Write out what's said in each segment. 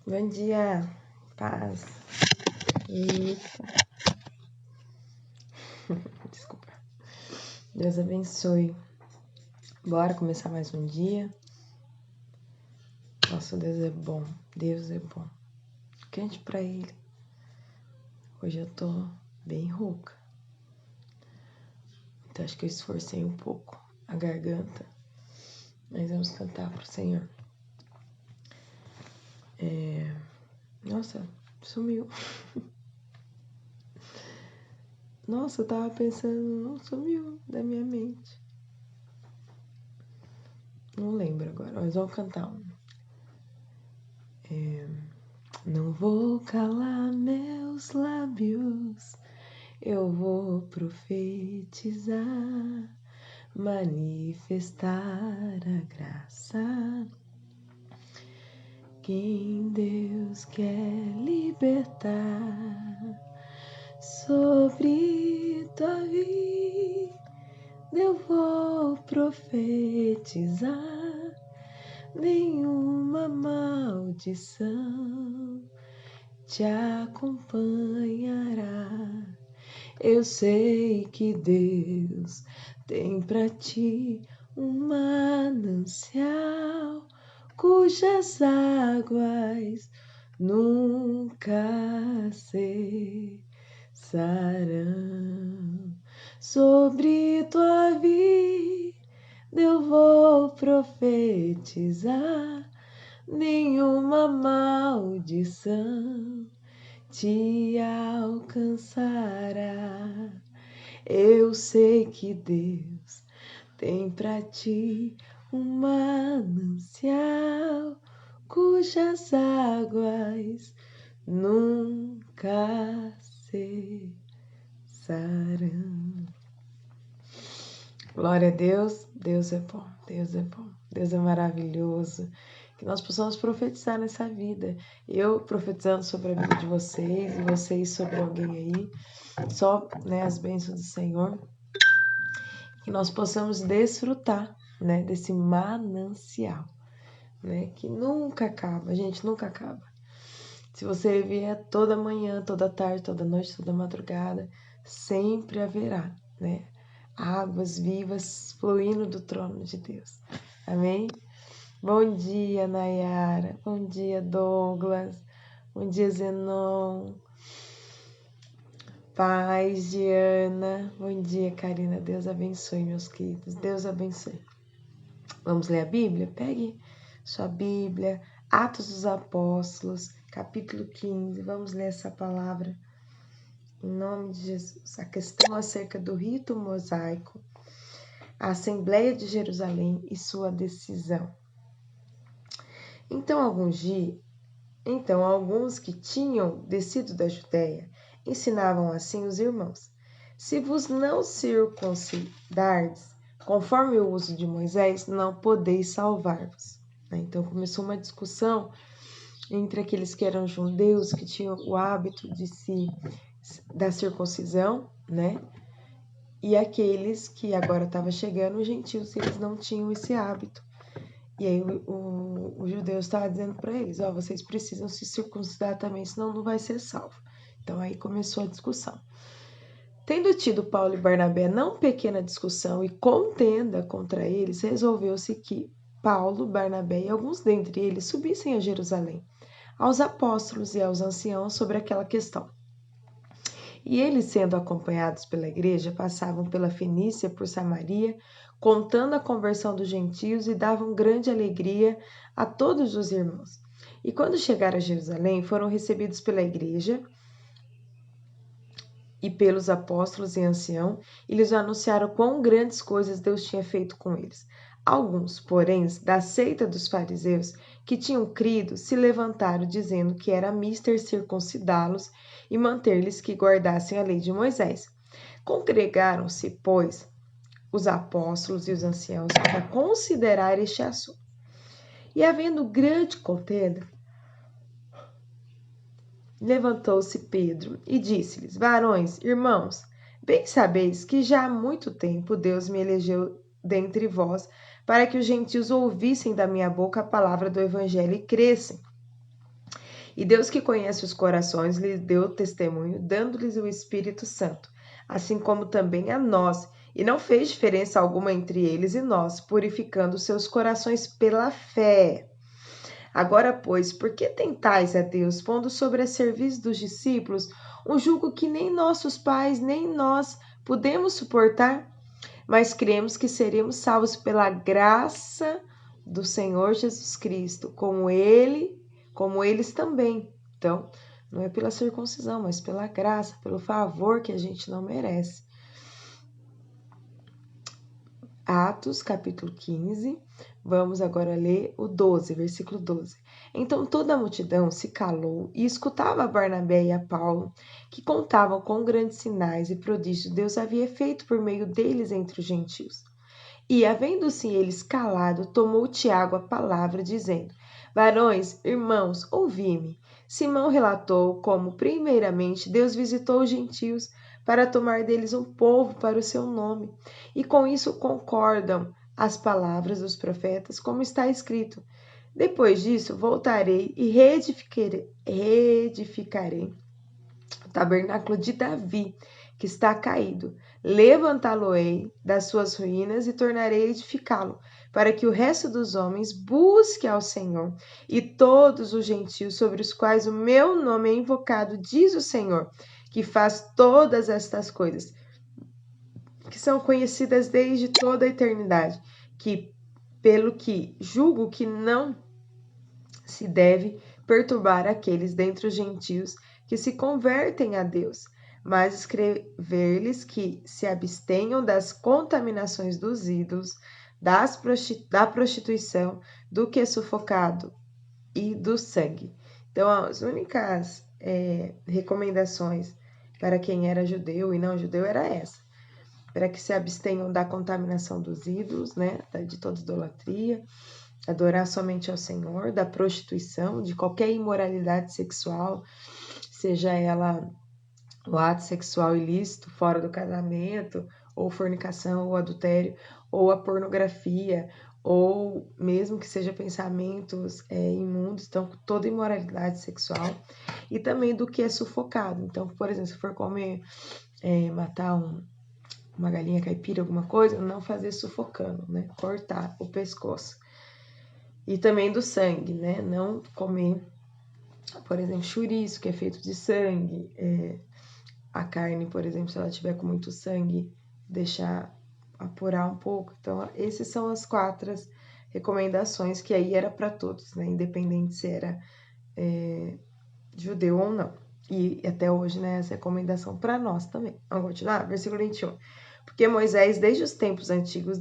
Bom dia, paz. Eita. Desculpa. Deus abençoe. Bora começar mais um dia. Nosso Deus é bom. Deus é bom. Cante pra Ele. Hoje eu tô bem rouca. Então acho que eu esforcei um pouco a garganta. Mas vamos cantar pro Senhor. Nossa, sumiu. Nossa, eu tava pensando, não sumiu da minha mente. Não lembro agora, mas vamos cantar um. Não vou calar meus lábios, eu vou profetizar, manifestar a graça. Quem Deus quer libertar, sobre tua vida eu vou profetizar, nenhuma maldição te acompanhará. Eu sei que Deus tem pra ti um manancial cujas águas nunca cessarão. Sobre tua vida eu vou profetizar, nenhuma maldição te alcançará. Eu sei que Deus tem pra ti um manancial cujas águas nunca cessarão. Glória a Deus, Deus é bom, Deus é bom, Deus é maravilhoso. Que nós possamos profetizar nessa vida. Eu profetizando sobre a vida de vocês e vocês sobre alguém aí. Só as bênçãos do Senhor. Que nós possamos desfrutar desse manancial, que nunca acaba, gente, nunca acaba. Se você vier toda manhã, toda tarde, toda noite, toda madrugada, sempre haverá, águas vivas fluindo do trono de Deus. Amém? Bom dia, Nayara. Bom dia, Douglas. Bom dia, Zenon. Paz, Diana. Bom dia, Karina. Deus abençoe, meus queridos. Deus abençoe. Vamos ler a Bíblia? Pegue sua Bíblia. Atos dos Apóstolos, capítulo 15. Vamos ler essa palavra. Em nome de Jesus. A questão acerca do rito mosaico, a Assembleia de Jerusalém e sua decisão. Então, alguns que tinham descido da Judéia ensinavam assim os irmãos: se vos não circuncidardes, conforme o uso de Moisés, não podeis salvar-vos. Então começou uma discussão entre aqueles que eram judeus, que tinham o hábito da circuncisão, e aqueles que agora estavam chegando, os gentios, eles não tinham esse hábito. E aí o judeu estava dizendo para eles, vocês precisam se circuncidar também, senão não vai ser salvo. Então aí começou a discussão. Tendo tido Paulo e Barnabé não pequena discussão e contenda contra eles, resolveu-se que Paulo, Barnabé e alguns dentre eles subissem a Jerusalém, aos apóstolos e aos anciãos sobre aquela questão. E eles, sendo acompanhados pela igreja, passavam pela Fenícia, por Samaria, contando a conversão dos gentios e davam grande alegria a todos os irmãos. E quando chegaram a Jerusalém, foram recebidos pela igreja e pelos apóstolos e anciãos, e lhes anunciaram quão grandes coisas Deus tinha feito com eles. Alguns, porém, da seita dos fariseus, que tinham crido, se levantaram, dizendo que era mister circuncidá-los e manter-lhes que guardassem a lei de Moisés. Congregaram-se, pois, os apóstolos e os anciãos para considerar este assunto. E havendo grande contenda, levantou-se Pedro e disse-lhes: varões, irmãos, bem sabeis que já há muito tempo Deus me elegeu dentre vós, para que os gentios ouvissem da minha boca a palavra do evangelho e crescem. E Deus que conhece os corações lhes deu testemunho, dando-lhes o Espírito Santo, assim como também a nós, e não fez diferença alguma entre eles e nós, purificando seus corações pela fé. Agora, pois, por que tentais a Deus, pondo sobre a serviço dos discípulos um jugo que nem nossos pais, nem nós podemos suportar? Mas cremos que seremos salvos pela graça do Senhor Jesus Cristo, como eles também. Então, não é pela circuncisão, mas pela graça, pelo favor que a gente não merece. Atos, capítulo 15, vamos agora ler o 12, versículo 12. Então toda a multidão se calou e escutava a Barnabé e a Paulo, que contavam com grandes sinais e prodígios Deus havia feito por meio deles entre os gentios. E, havendo-se eles calado, tomou Tiago a palavra, dizendo: Varões, irmãos, ouvi-me. Simão relatou como, primeiramente, Deus visitou os gentios para tomar deles um povo para o seu nome. E com isso concordam as palavras dos profetas, como está escrito. Depois disso, voltarei e reedificarei o tabernáculo de Davi, que está caído. Levantá-lo-ei das suas ruínas e tornarei a edificá-lo, para que o resto dos homens busque ao Senhor, e todos os gentios sobre os quais o meu nome é invocado, diz o Senhor, que faz todas estas coisas, que são conhecidas desde toda a eternidade, que, pelo que julgo que não se deve perturbar aqueles dentre os gentios que se convertem a Deus, mas escrever-lhes que se abstenham das contaminações dos ídolos, da prostituição, do que é sufocado e do sangue. Então, as únicas recomendações para quem era judeu e não judeu era essa, para que se abstenham da contaminação dos ídolos, né, de toda idolatria, adorar somente ao Senhor, da prostituição, de qualquer imoralidade sexual, seja ela o ato sexual ilícito fora do casamento, ou fornicação, ou adultério, ou a pornografia, ou mesmo que seja pensamentos imundos, então toda imoralidade sexual, e também do que é sufocado. Então, por exemplo, se for comer, matar uma galinha caipira, alguma coisa, não fazer sufocando, né? Cortar o pescoço. E também do sangue, né? Não comer, por exemplo, chouriço, que é feito de sangue. A carne, por exemplo, se ela tiver com muito sangue, deixar apurar um pouco. Então, essas são as 4 recomendações, que aí era para todos, né? Independente se era judeu ou não. E até hoje, né, essa recomendação para nós também. Vamos continuar? Versículo 21. Porque Moisés, desde os tempos antigos,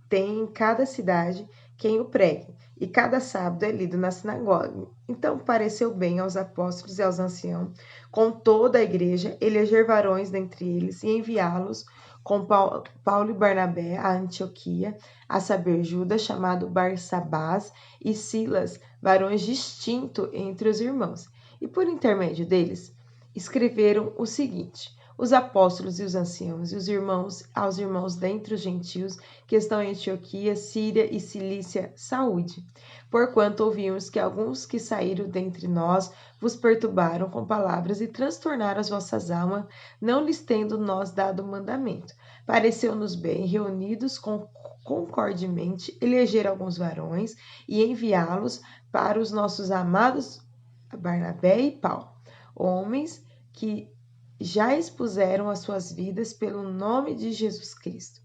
tem em cada cidade quem o pregue, e cada sábado é lido na sinagoga. Então pareceu bem aos apóstolos e aos anciãos, com toda a igreja, eleger varões dentre eles e enviá-los com Paulo e Barnabé a Antioquia, a saber, Judas, chamado Barsabás, e Silas, varões distintos entre os irmãos. E por intermédio deles, escreveram o seguinte: os apóstolos e os anciãos e os irmãos aos irmãos dentre os gentios que estão em Antioquia, Síria e Cilícia, saúde. Porquanto ouvimos que alguns que saíram dentre nós vos perturbaram com palavras e transtornaram as vossas almas, não lhes tendo nós dado mandamento. Pareceu-nos bem, reunidos concordemente, eleger alguns varões e enviá-los para os nossos amados Barnabé e Paulo, homens que já expuseram as suas vidas pelo nome de Jesus Cristo,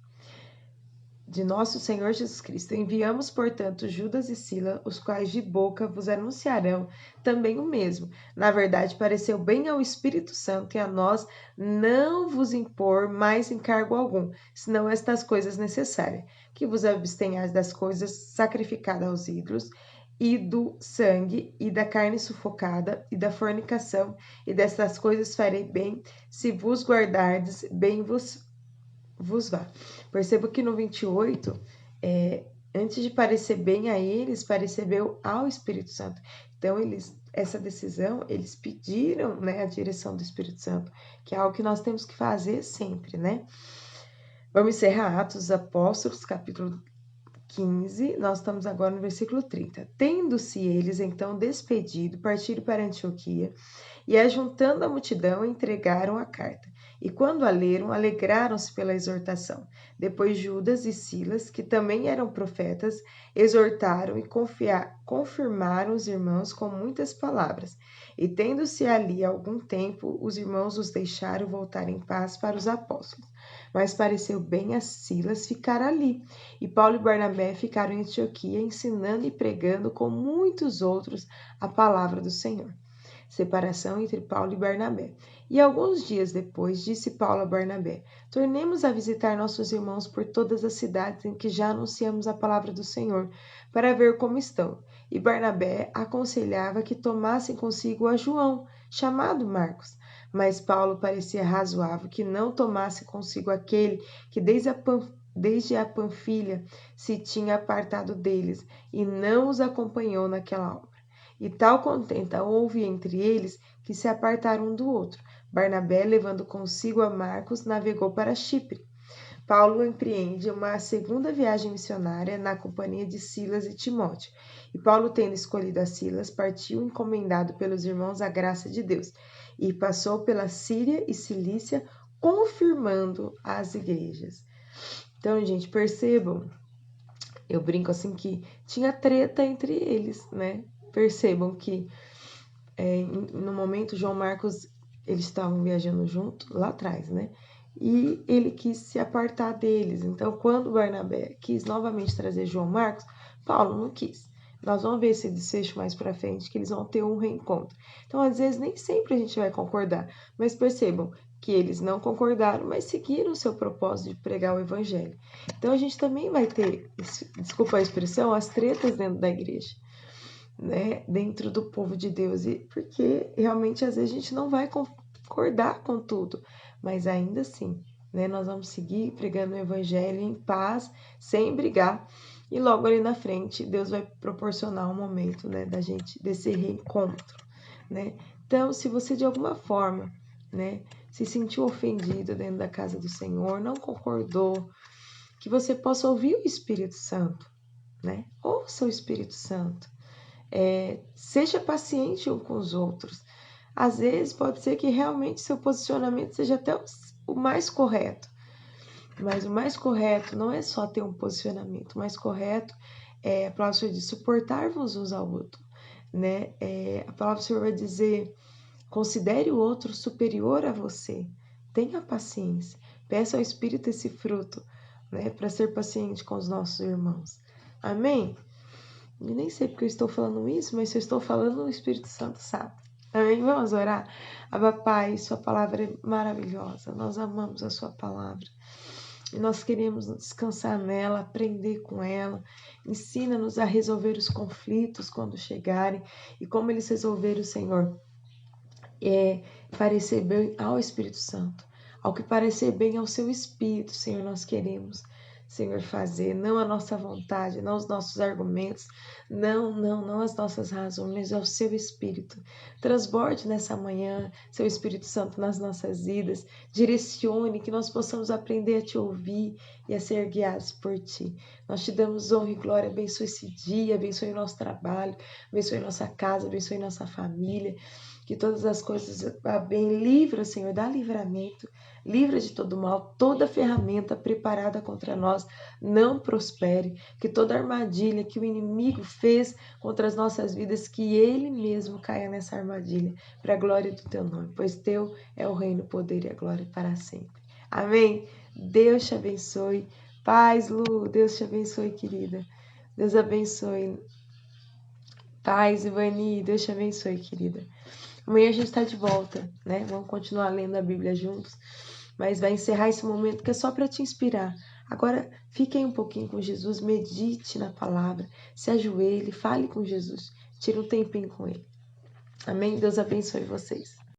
de nosso Senhor Jesus Cristo. Enviamos, portanto, Judas e Silas, os quais de boca vos anunciarão também o mesmo. Na verdade, pareceu bem ao Espírito Santo e a nós não vos impor mais encargo algum, senão estas coisas necessárias, que vos abstenhais das coisas sacrificadas aos ídolos, e do sangue, e da carne sufocada, e da fornicação, e destas coisas farei bem, se vos guardardes, bem vos vá. Percebo que no 28, antes de parecer bem a eles, pareceu ao Espírito Santo. Então, essa decisão, eles pediram, né, a direção do Espírito Santo, que é algo que nós temos que fazer sempre, né? Vamos encerrar Atos dos Apóstolos, capítulo 15, nós estamos agora no versículo 30. Tendo-se eles então despedido, partiram para Antioquia, e ajuntando a multidão, entregaram a carta. E quando a leram, alegraram-se pela exortação. Depois Judas e Silas, que também eram profetas, exortaram e confirmaram os irmãos com muitas palavras. E tendo-se ali algum tempo, os irmãos os deixaram voltar em paz para os apóstolos. Mas pareceu bem a Silas ficar ali. E Paulo e Barnabé ficaram em Antioquia, ensinando e pregando com muitos outros a palavra do Senhor. Separação entre Paulo e Barnabé. E alguns dias depois, disse Paulo a Barnabé: tornemos a visitar nossos irmãos por todas as cidades em que já anunciamos a palavra do Senhor, para ver como estão. E Barnabé aconselhava que tomassem consigo a João, chamado Marcos. Mas Paulo parecia razoável que não tomasse consigo aquele que desde a Panfilha se tinha apartado deles, e não os acompanhou naquela obra. E tal contenta houve entre eles que se apartaram um do outro. Barnabé, levando consigo a Marcos, navegou para Chipre. Paulo empreende uma segunda viagem missionária na companhia de Silas e Timóteo. E Paulo, tendo escolhido a Silas, partiu encomendado pelos irmãos à graça de Deus, e passou pela Síria e Cilícia, confirmando as igrejas. Então, gente, percebam, eu brinco assim que tinha treta entre eles, né? Percebam que no momento João Marcos, eles estavam viajando junto lá atrás, né? E ele quis se apartar deles. Então, quando Barnabé quis novamente trazer João Marcos, Paulo não quis. Nós vamos ver esse desfecho mais para frente, que eles vão ter um reencontro. Então, às vezes, nem sempre a gente vai concordar, mas percebam que eles não concordaram, mas seguiram o seu propósito de pregar o evangelho. Então, a gente também vai ter, desculpa a expressão, as tretas dentro da igreja, né? Dentro do povo de Deus, e porque realmente às vezes a gente não vai concordar com tudo, mas ainda assim, né, nós vamos seguir pregando o evangelho em paz, sem brigar, e logo ali na frente Deus vai proporcionar um momento, né, da gente desse reencontro, né? Então, se você de alguma forma, né, se sentiu ofendido dentro da casa do Senhor, não concordou, que você possa ouvir o Espírito Santo, né? Ouça o Espírito Santo. Seja paciente um com os outros. Às vezes pode ser que realmente seu posicionamento seja até o mais correto, mas o mais correto não é só ter um posicionamento, o mais correto é a palavra do Senhor diz, suportar-vos uns ao outro, né? A palavra do Senhor vai dizer, considere o outro superior a você, tenha paciência, peça ao Espírito esse fruto, né, para ser paciente com os nossos irmãos. Amém? Eu nem sei porque eu estou falando isso, mas se eu estou falando, o Espírito Santo sabe. Amém? Vamos orar? Abba, Pai, sua palavra é maravilhosa. Nós amamos a sua palavra. E nós queremos descansar nela, aprender com ela. Ensina-nos a resolver os conflitos quando chegarem. E como eles resolveram, Senhor, parecer bem ao Espírito Santo. Ao que parecer bem ao seu Espírito, Senhor, nós queremos, Senhor, fazer, não a nossa vontade, não os nossos argumentos, não as nossas razões, mas ao seu Espírito. Transborde nessa manhã, seu Espírito Santo, nas nossas vidas, direcione, que nós possamos aprender a te ouvir e a ser guiados por ti. Nós te damos honra e glória, abençoe esse dia, abençoe o nosso trabalho, abençoe nossa casa, abençoe nossa família, que todas as coisas bem, livra, Senhor, dá livramento, livra de todo mal, toda ferramenta preparada contra nós não prospere, que toda armadilha que o inimigo fez contra as nossas vidas, que ele mesmo caia nessa armadilha, para a glória do teu nome, pois teu é o reino, o poder e a glória para sempre. Amém? Deus te abençoe. Paz, Lu, Deus te abençoe, querida. Deus abençoe. Paz, Ivani, Deus te abençoe, querida. Amanhã a gente está de volta, né? Vamos continuar lendo a Bíblia juntos, mas vai encerrar esse momento que é só para te inspirar. Agora, fique aí um pouquinho com Jesus, medite na palavra, se ajoelhe, fale com Jesus, tire um tempinho com ele. Amém? Deus abençoe vocês.